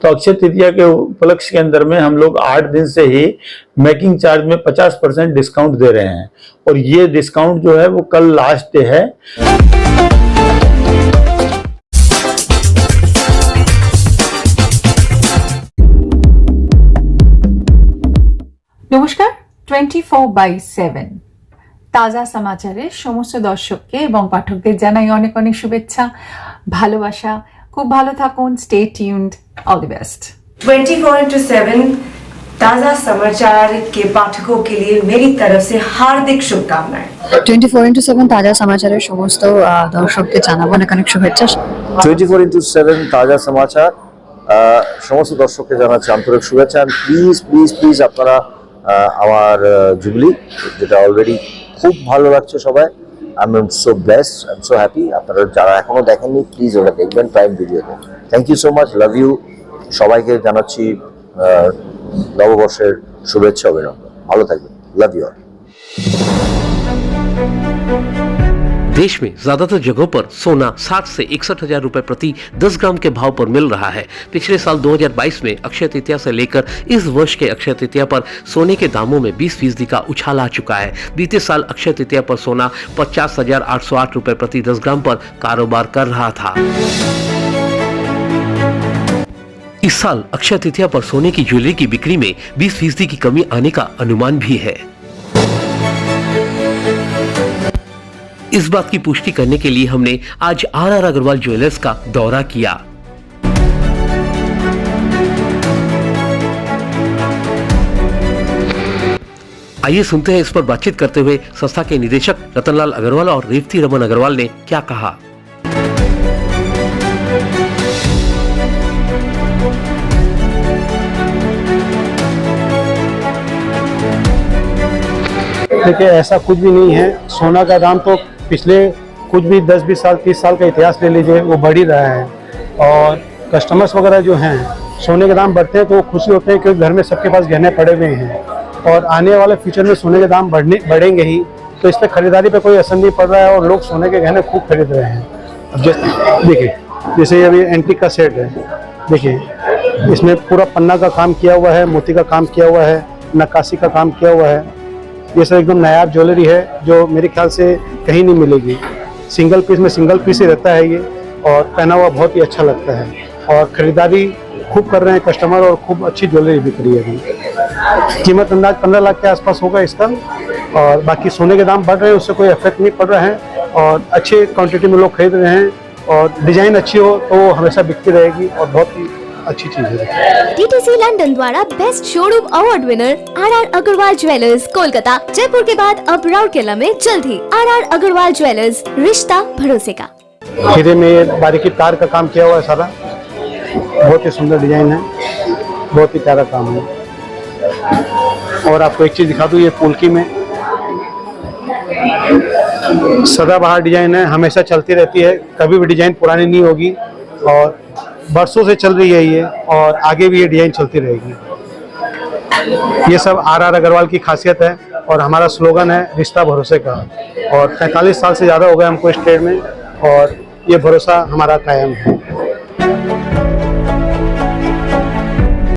तो अक्षय तृतीया के उपलक्ष्य के अंदर में हम लोग 8 दिन से ही मेकिंग चार्ज में 50% डिस्काउंट दे रहे हैं, और ये डिस्काउंट जो है वो कल लास्ट डे है। নমস্কার, 24/7 তাজা সমাচারের সমস্ত দর্শককে এবং পাঠকদের জানাই অনেক অনেক শুভেচ্ছা, ভালোবাসা। খুব ভালো থাকুন, stay tuned, all the best. 24/7 ताज़ा समाचार के पाठकों के लिए मेरी तरफ से हार्दिक शुभकामनाएं। 24/7 তাজা সমাচারের সমস্ত দর্শককে জানাবো অনেক অনেক শুভেচ্ছা। 24/7 তাজা সমাচার সমস্ত দর্শককে জানাচ্ছি আন্তরিক শুভেচ্ছা। প্লিজ প্লিজ প্লিজ আপনারা আমার জুবলি, যেটা অলরেডি খুব ভালো লাগছে সবাই, I am so blessed, I am so happy. আপনারা যারা এখনো দেখেননি প্লিজ ওটা দেখবেন প্রাইম ভিডিওতে। Thank you so much, love you. সবাইকে জানাচ্ছি নববর্ষের শুভেচ্ছা, অভিনন্দন। ভালো থাকবেন, লাভ ইউ অল। देश में ज्यादातर जगहों पर सोना 60 से 61 हजार रुपए प्रति 10 ग्राम के भाव पर मिल रहा है। पिछले साल 2022 में अक्षय तृतीया से लेकर इस वर्ष के अक्षय तृतीया पर सोने के दामों में 20% का उछाल आ चुका है। बीते साल अक्षय तृतीया पर सोना 50,808 रुपए प्रति 10 ग्राम पर कारोबार कर रहा था। इस साल अक्षय तृतीया पर सोने की ज्वेलरी की बिक्री में 20% की कमी आने का अनुमान भी है। इस बात की पुष्टि करने के लिए हमने आज आर अग्रवाल ज्वेलर्स का दौरा किया। आइए सुनते हैं इस पर बातचीत करते हुए संस्था के निदेशक रतनलाल अग्रवाल और रेवती रमन अग्रवाल ने क्या कहा। देखिए, ऐसा कुछ भी नहीं है। सोना का दाम तो पिछले कुछ भी 10-20 साल 30 साल का इतिहास ले लीजिए, वो बढ़ ही रहा है। और कस्टमर्स वगैरह जो हैं, सोने के दाम बढ़ते हैं तो वो खुशी होते हैं क्योंकि घर में सबके पास गहने पड़े हुए हैं, और आने वाले फ्यूचर में सोने के दाम बढ़ेंगे ही, तो इस पर खरीदारी पे कोई असर नहीं पड़ रहा है और लोग सोने के गहने खूब खरीद रहे हैं। अब देखिए, जैसे अभी एंटीक का सेट है, देखिए इसमें पूरा पन्ना का काम किया हुआ है, मोती का काम किया हुआ है, नक्काशी का काम किया हुआ है। ये सब एकदम नायाब ज्वेलरी है जो मेरे ख्याल से कहीं नहीं मिलेगी। सिंगल पीस में सिंगल पीस ही रहता है ये, और पहना हुआ बहुत ही अच्छा लगता है, और ख़रीदारी खूब कर रहे हैं कस्टमर, और खूब अच्छी ज्वेलरी बिक रही है अभी। कीमत अंदाज 15 लाख के आसपास होगा इसका, और बाकी सोने के दाम बढ़ रहे हैं, उससे कोई इफेक्ट नहीं पड़ रहा है, और अच्छे क्वान्टिटी में लोग खरीद रहे हैं, और डिज़ाइन अच्छी हो तो वो हमेशा बिकती रहेगी, और बहुत ही अच्छी चीज है। DTC लंदन द्वारा best showroom award winner RR Agarwal jewellers Kolkata, Jaipur के बाद अब राउरकेला में जल्द ही RR अग्रवाल ज्वेलर्स, रिश्ता भरोसे का। हीरे में बारीकी तार का काम किया हुआ है सारा, बहुत ही सुंदर डिजाइन है, बहुत ही प्यारा काम है। और आपको एक चीज दिखा दूं, ये पुलकी में सदाबहार डिजाइन है, हमेशा चलती रहती है, कभी भी डिजाइन पुरानी नहीं होगी, और बरसों से चल रही है ये, और आगे भी ये डिजाइन चलती रहेगी। ये सब RR अग्रवाल की खासियत है, और हमारा स्लोगन है रिश्ता भरोसे का, और 45 साल से ज़्यादा हो गए हमको इस ट्रेड में, और ये भरोसा हमारा कायम है।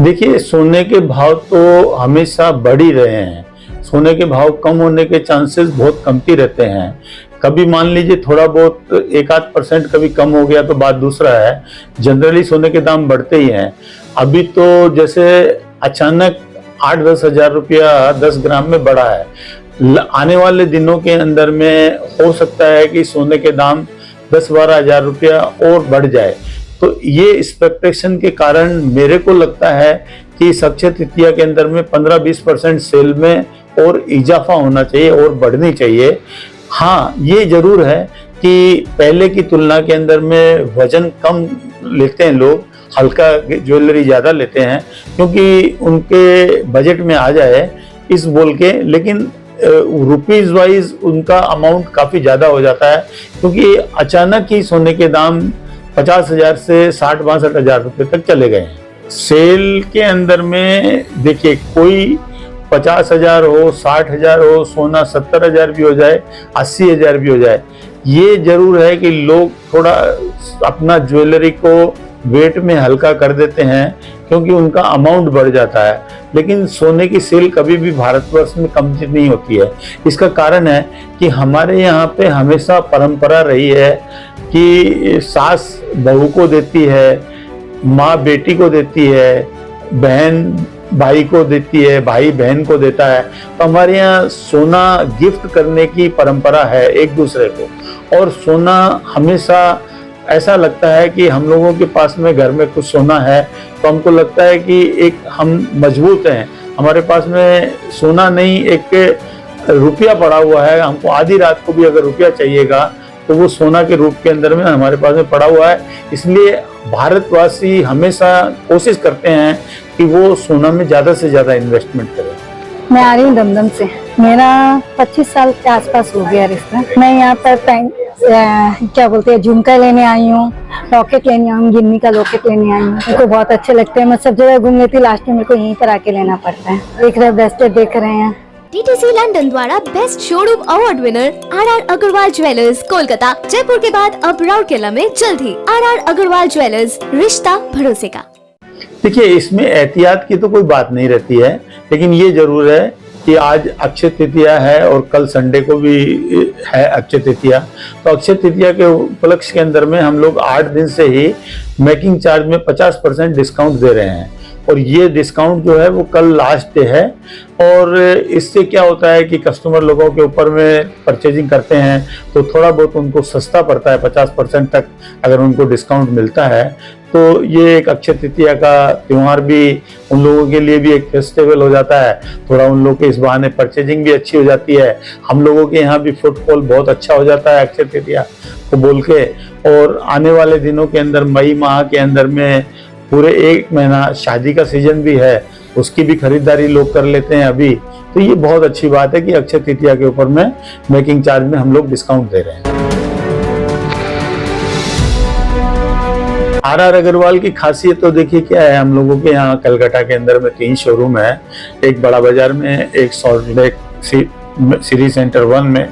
देखिए, सोने के भाव तो हमेशा बढ़ ही रहे हैं। सोने के भाव कम होने के चांसेस बहुत कमती रहते हैं। कभी मान लीजिए थोड़ा बहुत 1-8% कभी कम हो गया तो बात दूसरा है, जनरली सोने के दाम बढ़ते ही हैं। अभी तो जैसे अचानक 8-10 हज़ार रुपया 10 ग्राम में बढ़ा है, आने वाले दिनों के अंदर में हो सकता है कि सोने के दाम 10-12 हज़ार रुपया और बढ़ जाए। तो ये एक्सपेक्टेशन के कारण मेरे को लगता है कि अक्षय तृतीया के अंदर में 15-20% सेल में और इजाफा होना चाहिए और बढ़नी चाहिए। हाँ, ये जरूर है कि पहले की तुलना के अंदर में वजन कम लेते हैं लोग, हल्का ज्वेलरी ज़्यादा लेते हैं क्योंकि उनके बजट में आ जाए इस बोल के, लेकिन रुपीज़ वाइज उनका अमाउंट काफ़ी ज़्यादा हो जाता है, क्योंकि अचानक ही सोने के दाम 50,000 से 60-62 हज़ार रुपये तक चले गए हैं। सेल के अंदर में देखिए, कोई 50,000 हो, 60,000 हो, सोना 70,000 भी हो जाए, 80,000 भी हो जाए, ये जरूर है कि लोग थोड़ा अपना ज्वेलरी को वेट में हल्का कर देते हैं क्योंकि उनका अमाउंट बढ़ जाता है, लेकिन सोने की सेल कभी भी भारतवर्ष में कम नहीं होती है। इसका कारण है कि हमारे यहाँ पे हमेशा परंपरा रही है कि सास बहू को देती है, माँ बेटी को देती है, बहन भाई को देती है, भाई बहन को देता है। तो हमारे यहाँ सोना गिफ्ट करने की परंपरा है एक दूसरे को, और सोना हमेशा ऐसा लगता है कि हम लोगों के पास में घर में कुछ सोना है तो हमको लगता है कि एक हम मजबूत हैं, हमारे पास में सोना नहीं एक रुपया पड़ा हुआ है, हमको आधी रात को भी अगर रुपया चाहिएगा तो वो सोना के रूप के अंदर में हमारे पास में पड़ा हुआ है। इसलिए भारतवासी हमेशा कोशिश करते हैं कि वो सोना में ज़्यादा से ज़्यादा इन्वेस्टमेंट करें। मैं आ रही हूँ दमदम से, मेरा 25 साल के आसपास हो गया रिश्ता। मैं यहाँ पर क्या बोलते हैं झुमका लेने आई हूँ, लॉकेट लेने आई हूँ, गिन्नी का लॉकेट लेने आई हूँ। मेरे को बहुत अच्छे लगते हैं, मैं सब जगह घूम लेती, लास्ट में मेरे को यहीं पर आके लेना पड़ता है। देख रहे ब्रेसलेट देख रहे हैं। DTC लंदन द्वारा best showroom award winner RR Agarwal jewellers Kolkata, Jaipur के बाद अब राउरकेला में जल्द ही RR अग्रवाल ज्वेलर्स, रिश्ता भरोसे का। देखिए, इसमें एहतियात की तो कोई बात नहीं रहती है, लेकिन ये जरूर है कि आज अक्षय तृतीया है और कल संडे को भी है अक्षय तृतीया। तो अक्षय तृतीया के उपलक्ष्य के अंदर में हम लोग 8 दिन से ही मेकिंग चार्ज में 50% डिस्काउंट दे रहे हैं, और ये डिस्काउंट जो है वो कल लास्ट डे है। और इससे क्या होता है कि कस्टमर लोगों के ऊपर में परचेजिंग करते हैं तो थोड़ा बहुत उनको सस्ता पड़ता है, 50% तक अगर उनको डिस्काउंट मिलता है। तो ये एक अक्षय तृतीया का त्यौहार भी उन लोगों के लिए भी एक फेस्टिवल हो जाता है, थोड़ा उन लोगों के इस बहाने परचेजिंग भी अच्छी हो जाती है। हम लोगों के यहाँ भी फुटफॉल बहुत अच्छा हो जाता है अक्षय तृतीया को बोल के। और आने वाले दिनों के अंदर मई माह के अंदर में पूरे 1 महीना शादी का सीजन भी है, उसकी भी खरीदारी लोग कर लेते हैं अभी। तो ये बहुत अच्छी बात है कि अक्षय तृतीया के ऊपर में मेकिंग चार्ज में हम लोग डिस्काउंट दे रहे हैं। RR अग्रवाल की खासियत तो देखिए क्या है, हम लोगों के यहाँ कलकत्ता के अंदर में 3 शोरूम है, एक बड़ा बाजार में, एक सॉल्ट लेक सिटी सेंटर 1 में,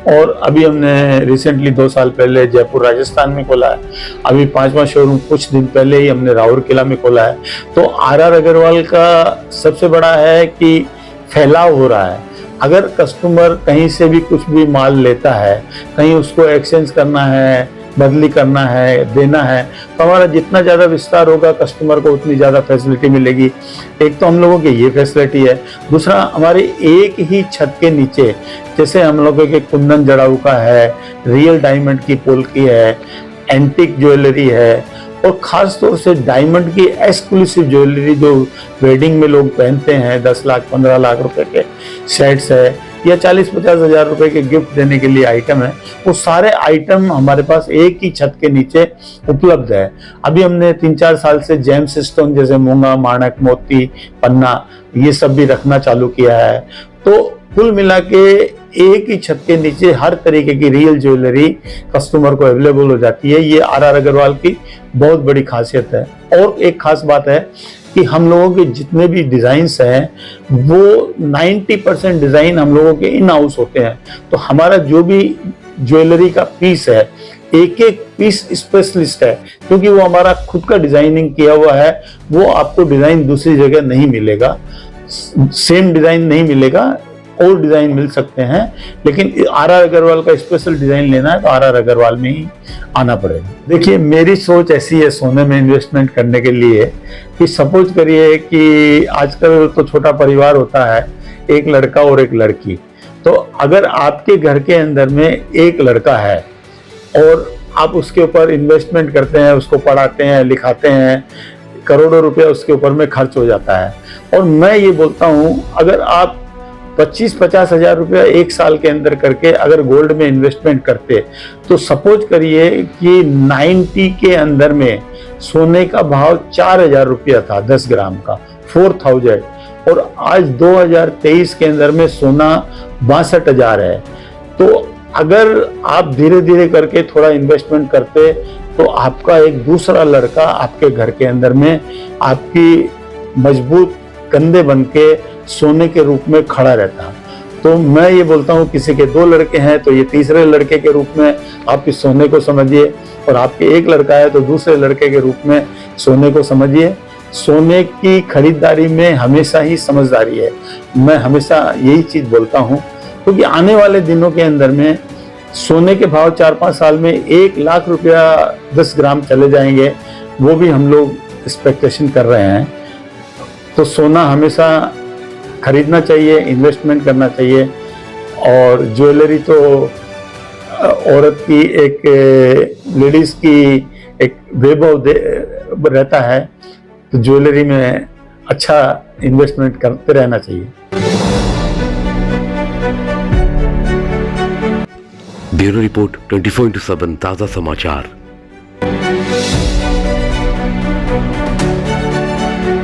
और अभी हमने रिसेंटली 2 साल पहले जयपुर राजस्थान में खोला है। अभी 5वां शोरूम कुछ दिन पहले ही हमने राउरकेला में खोला है। तो RR अग्रवाल का सबसे बड़ा है कि फैलाव हो रहा है। अगर कस्टमर कहीं से भी कुछ भी माल लेता है, कहीं उसको एक्सचेंज करना है, बदली करना है, देना है, तो हमारा जितना ज़्यादा विस्तार होगा कस्टमर को उतनी ज़्यादा फैसिलिटी मिलेगी। एक तो हम लोगों की ये फैसिलिटी है, दूसरा हमारे एक ही छत के नीचे जैसे हम लोगों के कुंदन जड़ाऊ का है, रियल डायमंड की पोल्की है, एंटिक ज्वेलरी है, और ख़ास तौर से डायमंड की एक्सक्लूसिव ज्वेलरी जो वेडिंग में लोग पहनते हैं, 10 लाख 15 लाख रुपए के सेट्स है, या 40-50 हज़ार रुपए के गिफ्ट देने के लिए आइटम है, वो सारे आइटम हमारे पास एक ही छत के नीचे उपलब्ध है। अभी हमने 3-4 साल से जेम्स स्टोन जैसे मूंगा, माणक, मोती, पन्ना, ये सब भी रखना चालू किया है। तो कुल मिला के एक ही छत के नीचे हर तरीके की रियल ज्वेलरी कस्टमर को अवेलेबल हो जाती है। ये RR अग्रवाल की बहुत बड़ी खासियत है। और एक खास बात है कि हम लोगों के जितने भी डिज़ाइंस हैं वो 90% डिज़ाइन हम लोगों के इन हाउस होते हैं। तो हमारा जो भी ज्वेलरी का पीस है, एक एक पीस स्पेशलिस्ट है, क्योंकि वो हमारा खुद का डिज़ाइनिंग किया हुआ है। वो आपको डिज़ाइन दूसरी जगह नहीं मिलेगा, सेम डिज़ाइन नहीं मिलेगा, और डिज़ाइन मिल सकते हैं, लेकिन RR अग्रवाल का स्पेशल डिज़ाइन लेना है तो RR अग्रवाल में ही आना पड़ेगा। देखिए, मेरी सोच ऐसी है सोने में इन्वेस्टमेंट करने के लिए कि सपोज करिए कि आजकल तो छोटा परिवार होता है, एक लड़का और एक लड़की। तो अगर आपके घर के अंदर में एक लड़का है और आप उसके ऊपर इन्वेस्टमेंट करते हैं, उसको पढ़ाते हैं, लिखाते हैं, करोड़ों रुपया उसके ऊपर में खर्च हो जाता है। और मैं ये बोलता हूँ, अगर आप 25-50 हज़ार रुपया 1 साल के अंदर करके अगर गोल्ड में इन्वेस्टमेंट करते, तो सपोज करिए कि 90 के अंदर में सोने का भाव 4,000 रुपया था 10 ग्राम का, 4,000, और आज 2023 के अंदर में सोना 62,000 है। तो अगर आप धीरे धीरे करके थोड़ा इन्वेस्टमेंट करते तो आपका एक दूसरा लड़का आपके घर के अंदर में आपकी मजबूत कंधे बन के सोने के रूप में खड़ा रहता। तो मैं ये बोलता हूँ, किसी के 2 लड़के हैं तो ये तीसरे लड़के के रूप में आप इस सोने को समझिए। और आपके एक लड़का है तो दूसरे लड़के के रूप में सोने को समझिए। सोने की खरीदारी में हमेशा ही समझदारी है, मैं हमेशा यही चीज बोलता हूँ, क्योंकि आने वाले दिनों के अंदर में सोने के भाव 4-5 साल में 1 लाख रुपया 10 ग्राम चले जाएंगे, वो भी हम लोग एक्सपेक्टेशन कर रहे हैं। तो सोना हमेशा खरीदना चाहिए, इन्वेस्टमेंट करना चाहिए। और ज्वेलरी तो औरत की एक लेडीज की एक वैभव रहता है, तो ज्वेलरी में अच्छा इन्वेस्टमेंट करते रहना चाहिए। ब्यूरो रिपोर्ट 24/7 ताज़ा समाचार।